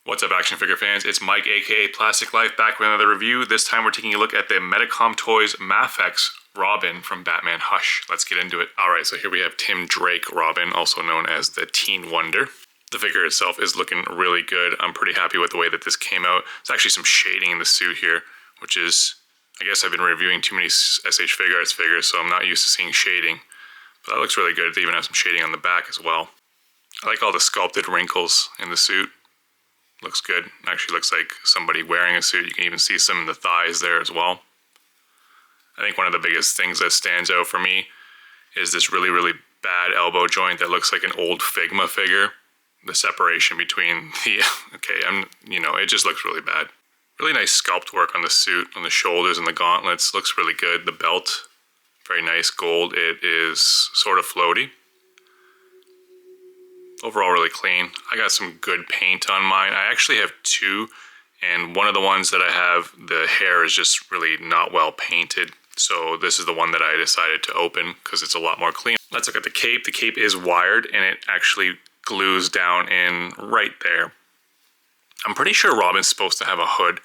What's up, action figure fans? It's Mike, aka Plastic Life, back with another review. This time we're taking a look at the Medicom Toys MAFEX Robin from Batman Hush. Let's get into it. Alright, so here we have Tim Drake Robin, also known as the Teen Wonder. The figure itself is looking really good. I'm pretty happy with the way that this came out. There's actually some shading in the suit here, which is, I guess I've been reviewing too many SH Figure Arts figures, so I'm not used to seeing shading. But that looks really good. They even have some shading on the back as well. I like all the sculpted wrinkles in the suit. Looks good. Actually looks like somebody wearing a suit. You can even see some in the thighs there as well. I think one of the biggest things that stands out for me is this really, really bad elbow joint that looks like an old Figma figure. The separation between the, it just looks really bad. Really nice sculpt work on the suit, on the shoulders and the gauntlets. Looks really good. The belt, very nice gold. It is sort of floaty. Overall really clean. I got some good paint on mine. I actually have two, and one of the ones that I have, the hair is just really not well painted. So this is the one that I decided to open because it's a lot more clean. Let's look at the cape. The cape is wired and it actually glues down in right there. I'm pretty sure Robin's supposed to have a hood,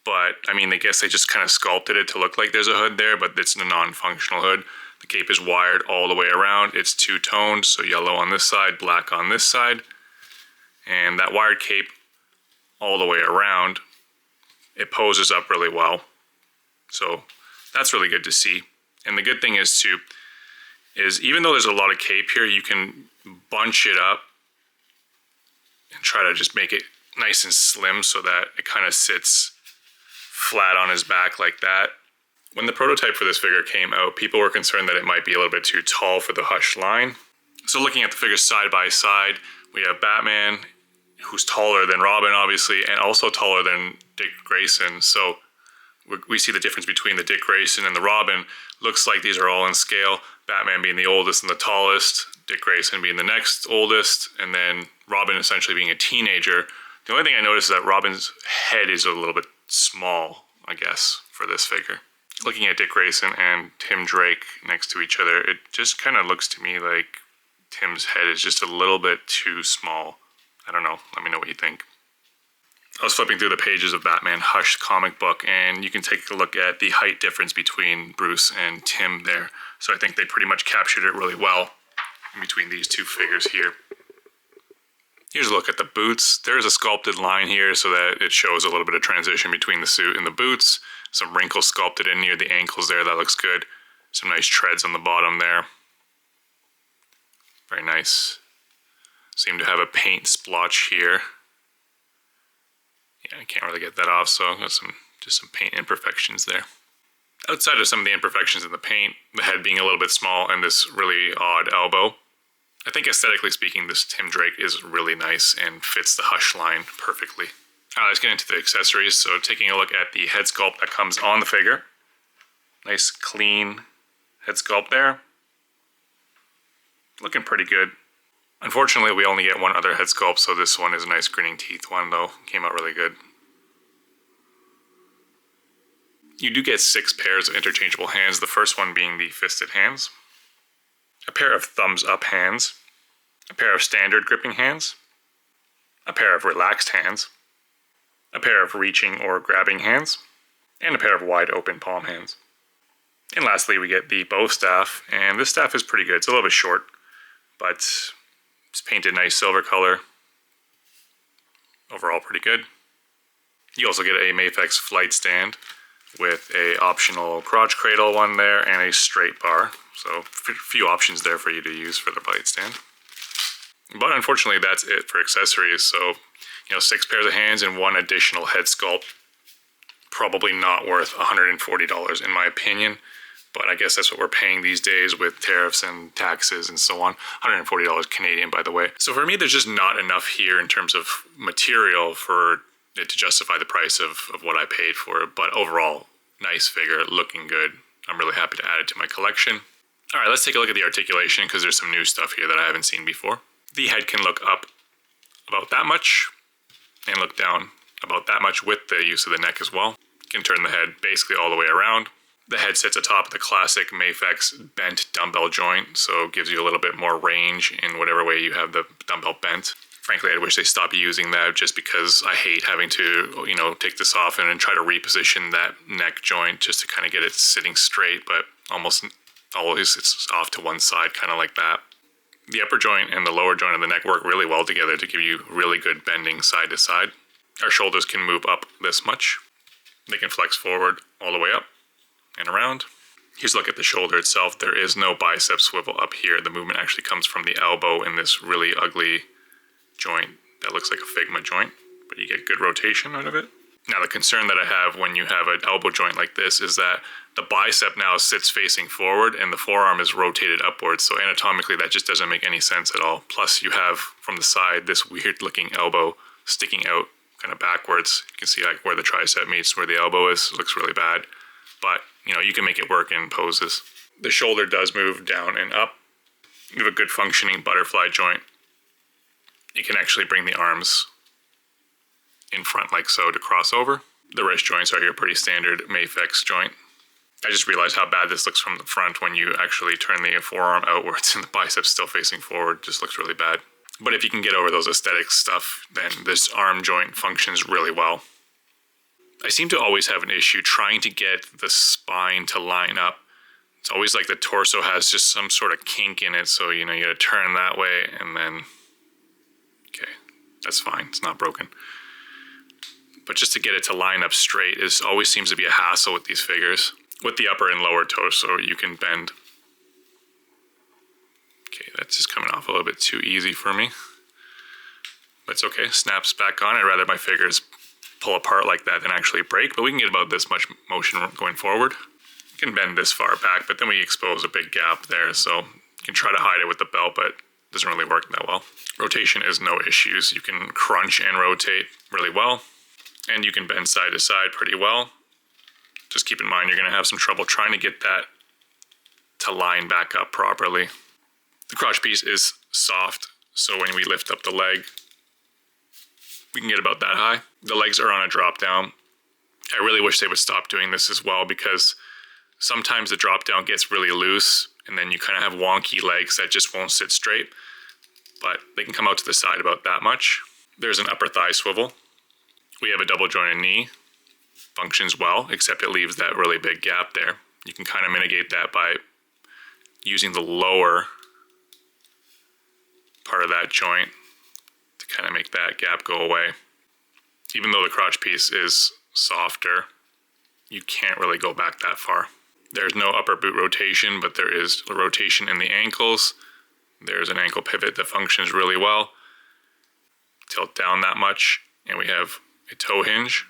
but I mean, I guess they just kind of sculpted it to look like there's a hood there, but it's a non-functional hood. The cape is wired all the way around. It's two-toned, so yellow on this side, black on this side. And that wired cape all the way around, it poses up really well. So that's really good to see. And the good thing is even though there's a lot of cape here, you can bunch it up and try to just make it nice and slim so that it kind of sits flat on his back like that. When the prototype for this figure came out, people were concerned that it might be a little bit too tall for the Hush line. So looking at the figures side by side, we have Batman, who's taller than Robin, obviously, and also taller than Dick Grayson. So we see the difference between the Dick Grayson and the Robin. Looks like these are all in scale. Batman being the oldest and the tallest, Dick Grayson being the next oldest, and then Robin essentially being a teenager. The only thing I noticed is that Robin's head is a little bit small, I guess, for this figure. Looking at Dick Grayson and Tim Drake next to each other, it just kind of looks to me like Tim's head is just a little bit too small. I don't know. Let me know what you think. I was flipping through the pages of Batman Hush comic book, and you can take a look at the height difference between Bruce and Tim there. So I think they pretty much captured it really well in between these two figures here. Here's a look at the boots. There is a sculpted line here so that it shows a little bit of transition between the suit and the boots. Some wrinkles sculpted in near the ankles there. That looks good. Some nice treads on the bottom there. Very nice. Seem to have a paint splotch here. Yeah, I can't really get that off, so got just some paint imperfections there. Outside of some of the imperfections in the paint, the head being a little bit small and this really odd elbow, I think aesthetically speaking, this Tim Drake is really nice and fits the Hush line perfectly. Alright, let's get into the accessories. So taking a look at the head sculpt that comes on the figure. Nice clean head sculpt there. Looking pretty good. Unfortunately, we only get one other head sculpt, so this one is a nice grinning teeth one though. Came out really good. You do get 6 pairs of interchangeable hands, the first one being the fisted hands, a pair of thumbs up hands, a pair of standard gripping hands, a pair of relaxed hands, a pair of reaching or grabbing hands, and a pair of wide open palm hands. And lastly, we get the bow staff, and this staff is pretty good. It's a little bit short, but it's painted nice silver color. Overall pretty good. You also get a MAFEX flight stand with a optional crotch cradle one there and a straight bar. So a few options there for you to use for the flight stand. But unfortunately, that's it for accessories. So 6 pairs of hands and 1 additional head sculpt. Probably not worth $140 in my opinion, but I guess that's what we're paying these days with tariffs and taxes and so on. $140 Canadian, by the way. So for me, there's just not enough here in terms of material for it to justify the price of what I paid for it. But overall, nice figure, looking good. I'm really happy to add it to my collection. All right, let's take a look at the articulation because there's some new stuff here that I haven't seen before. The head can look up about that much and look down about that much with the use of the neck as well. You can turn the head basically all the way around. The head sits atop the classic MAFEX bent dumbbell joint, so it gives you a little bit more range in whatever way you have the dumbbell bent. Frankly, I wish they stopped using that just because I hate having to, take this off and try to reposition that neck joint just to kind of get it sitting straight, but almost always it's off to one side, kind of like that. The upper joint and the lower joint of the neck work really well together to give you really good bending side to side. Our shoulders can move up this much. They can flex forward all the way up and around. Here's a look at the shoulder itself. There is no bicep swivel up here. The movement actually comes from the elbow in this really ugly joint that looks like a Figma joint, but you get good rotation out of it. Now, the concern that I have when you have an elbow joint like this is that the bicep now sits facing forward and the forearm is rotated upwards. So anatomically, that just doesn't make any sense at all. Plus, you have from the side this weird looking elbow sticking out kind of backwards. You can see like where the tricep meets where the elbow is. It looks really bad, but you can make it work in poses. The shoulder does move down and up. You have a good functioning butterfly joint. You can actually bring the arms in front like so to cross over. The wrist joints are your pretty standard MAFEX joint. I just realized how bad this looks from the front when you actually turn the forearm outwards and the biceps still facing forward. Just looks really bad. But if you can get over those aesthetic stuff, then this arm joint functions really well. I seem to always have an issue trying to get the spine to line up. It's always like the torso has just some sort of kink in it, so you gotta turn that way and then, okay, that's fine, it's not broken. But just to get it to line up straight always seems to be a hassle with these figures. With the upper and lower torso, you can bend. Okay, that's just coming off a little bit too easy for me. But it's okay, snaps back on. I'd rather my figures pull apart like that than actually break, but we can get about this much motion going forward. You can bend this far back, but then we expose a big gap there, so you can try to hide it with the belt, but it doesn't really work that well. Rotation is no issues. You can crunch and rotate really well, and you can bend side to side pretty well. Just keep in mind you're going to have some trouble trying to get that to line back up properly. The crotch piece is soft, so when we lift up the leg, we can get about that high. The legs are on a drop down. I really wish they would stop doing this as well, because sometimes the drop down gets really loose and then you kind of have wonky legs that just won't sit straight, but they can come out to the side about that much. There's an upper thigh swivel. We have a double jointed knee. Functions well, except it leaves that really big gap there. You can kind of mitigate that by using the lower part of that joint to kind of make that gap go away. Even though the crotch piece is softer, you can't really go back that far. There's no upper boot rotation, but there is a rotation in the ankles. There's an ankle pivot that functions really well. Tilt down that much, and we have a toe hinge.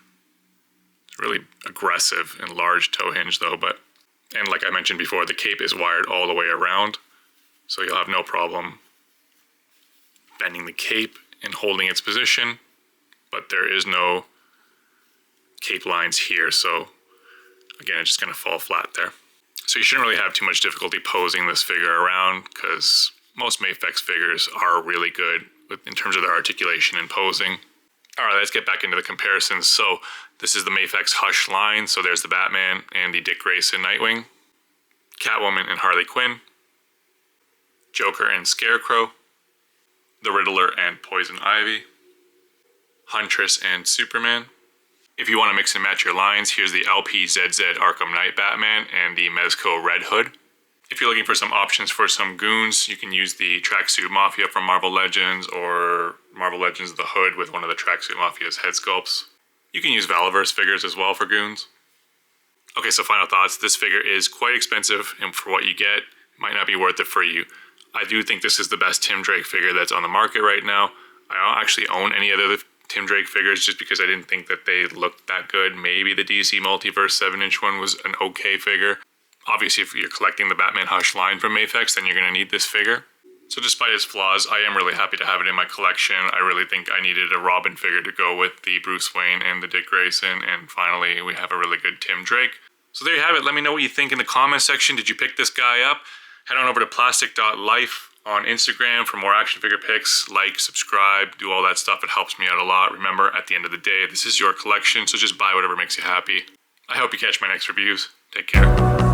It's really aggressive and large toe hinge though, and like I mentioned before, the cape is wired all the way around, so you'll have no problem bending the cape and holding its position, but there is no cape lines here, so again, it's just going to fall flat there. So you shouldn't really have too much difficulty posing this figure around, because most MAFEX figures are really good in terms of their articulation and posing. All right, let's get back into the comparisons. So this is the MAFEX Hush line. So there's the Batman and the Dick Grayson Nightwing, Catwoman and Harley Quinn, Joker and Scarecrow, the Riddler and Poison Ivy, Huntress and Superman. If you want to mix and match your lines, here's the LPZZ Arkham Knight Batman and the Mezco Red Hood. If you're looking for some options for some goons, you can use the Tracksuit Mafia from Marvel Legends or Marvel Legends The Hood with one of the Tracksuit Mafia's head sculpts. You can use Valaverse figures as well for goons. Okay, so final thoughts. This figure is quite expensive, and for what you get, it might not be worth it for you. I do think this is the best Tim Drake figure that's on the market right now. I don't actually own any other Tim Drake figures just because I didn't think that they looked that good. Maybe the DC Multiverse 7-inch one was an okay figure. Obviously, if you're collecting the Batman Hush line from MAFEX, then you're going to need this figure. So despite its flaws, I am really happy to have it in my collection. I really think I needed a Robin figure to go with the Bruce Wayne and the Dick Grayson, and finally we have a really good Tim Drake. So there you have it. Let me know what you think in the comment section. Did you pick this guy up? Head on over to plastic.life on Instagram for more action figure pics. Like, subscribe, do all that stuff. It helps me out a lot. Remember, at the end of the day, this is your collection, so just buy whatever makes you happy. I hope you catch my next reviews. Take care.